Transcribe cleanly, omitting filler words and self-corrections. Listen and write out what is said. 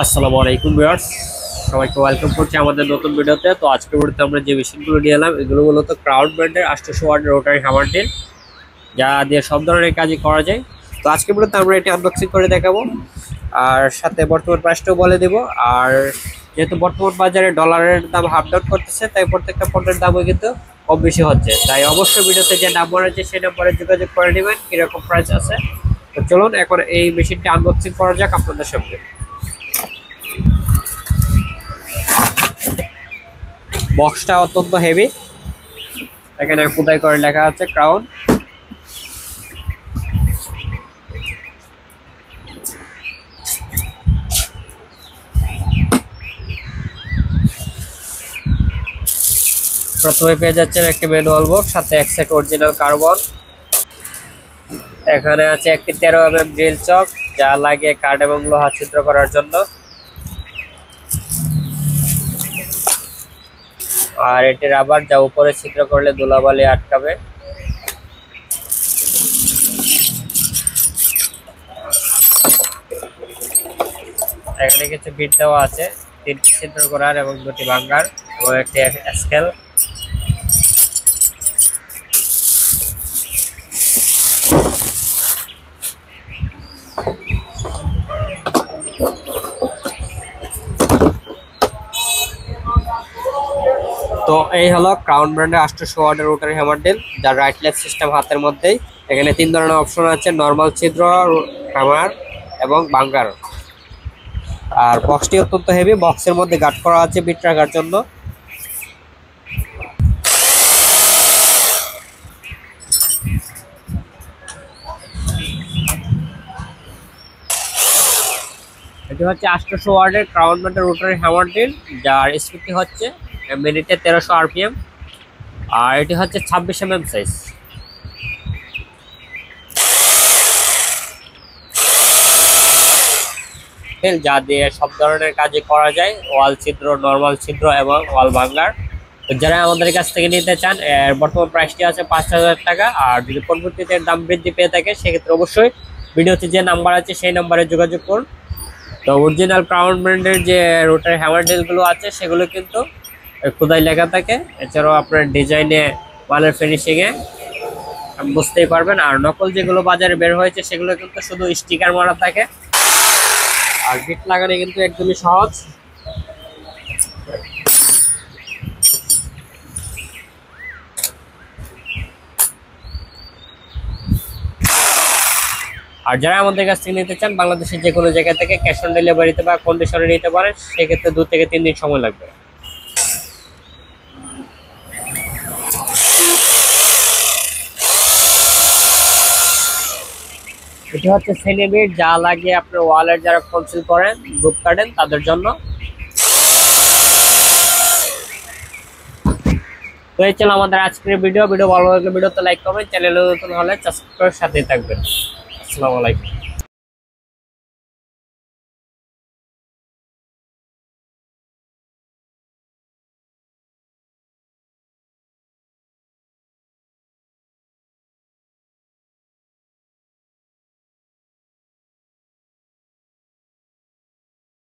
আসসালামু আলাইকুম ভিউয়ার্স, সবাইকে ওয়েলকাম করছি আমাদের নতুন ভিডিওতে। তো আজকের ভিডিওতে আমরা যে মেশিনগুলো নিয়ে এলাম এগুলো মূলত ক্রাউড ব্র্যান্ডের 800 ওয়াট রোটারি হ্যামার ড্রিল, যা দিয়ে সব ধরনের কাজই করা যায়। তো আজকের ভিডিওতে আমরা এটি আনবক্সিং করে দেখাবো আর সাথে বর্তমান প্রাইসটাও বলে দেব। আর যেহেতু বর্তমান বাজারে ডলারের দাম হাফ ডাউন করতেছে, তাই প্রত্যেকটা পণ্যের দামও কিন্তু কম বেশি হচ্ছে। তাই অবশ্যই ভিডিওতে যে নাম্বার আছে সেই নাম্বারে যোগাযোগ করে নেবেন কিরকম প্রাইস আছে। তো চলুন এখন এই মেশিনটি আনবক্সিং করা যাক আপনাদের সামনে। বক্সটা অত্যন্ত হেভি, এখানে খোদাই করে লেখা আছে ক্রাউন। প্রথমে পেয়ে যাচ্ছেন একটি ম্যানুয়াল বক্স, সাথে এক সেট অরিজিনাল কার্বন। এখানে আছে একটি 13mm ড্রিল চক, যা লাগে কাঠ এবং লোহা ছিদ্র করার জন্য। আর এটি রাবার, যা উপরে ছিদ্র করলে ধুলাবালি আটকাবে। এখানে কিছু বিট দেওয়া আছে, 3টি ছিদ্র করার এবং 2টি ভাঙার এবং একটি স্কেল। তো এই হলো ক্রাউন ব্র্যান্ডের 800 ওয়াটের রোটারি হ্যামার ড্রিল, যার রাইট লেফট সিস্টেম হাতের মধ্যেই। এখানে 3 ধরনের অপশন আছে, নরমাল ছিদ্র, হ্যামার এবং বাঙ্কার। আর বক্সটি অত্যন্ত হেভি, বক্সের মধ্যে গার্ড করা আছে বিট রাখার জন্য। এটি হচ্ছে 800 ওয়াটের ক্রাউন ব্র্যান্ডের রোটারি হ্যামার ড্রিল, যার স্পিডটি হচ্ছে মিনিটে 1300 আরপিএম। আর এটি হচ্ছে 26mm সাইজ। যা দিয়ে সব ধরনের কাজই করা যায়, ওয়াল ছিদ্র, নরমাল ছিদ্র এবং ওয়াল ভাঙ্গার। তো যারা আমাদের কাছ থেকে নিতে চান, এর বর্তমান প্রাইসটি আছে 5000 টাকা। আর যদি পরবর্তীতে দাম বৃদ্ধি পেয়ে থাকে সেক্ষেত্রে অবশ্যই ভিডিওতে যে নাম্বার আছে সেই নাম্বারে যোগাযোগ করুন। তো অরিজিনাল ক্রাউন ব্র্যান্ডের যে রোটারি হ্যামার ড্রিলগুলো আছে সেগুলো কিন্তু খোদাই লেখা থাকে। এছাড়াও আপনার ডিজাইনে, ওয়ালের ফিনিশিংয়ে বুঝতেই পারবেন। আর নকল যেগুলো বাজারে বের হয়েছে সেগুলো কিন্তু শুধু স্টিকার মারা থাকে, আর বিট লাগানো কিন্তু একদমই সহজ। আর যারা আমাদের কাছ থেকে নিতে চান, বাংলাদেশের যে কোনো জায়গা থেকে ক্যাশ অন ডেলিভারিতে বা কন্ডিশনে নিতে পারেন, সেক্ষেত্রে 2 থেকে 3 দিন সময় লাগবে। এটি হচ্ছে সেনিবিট, যা লাগে আপনার ওয়ালের যারা কনসিল করেন, গ্রুপ কাটেন তাদের জন্য। তো এই ছিল আমাদের আজকের ভিডিও ভালো লাগলে ভিডিওতে লাইক করবেন, চ্যানেলে নতুন হলে সাবস্ক্রাইব করে সাথেই থাকবেন। আসসালামু আলাইকুম।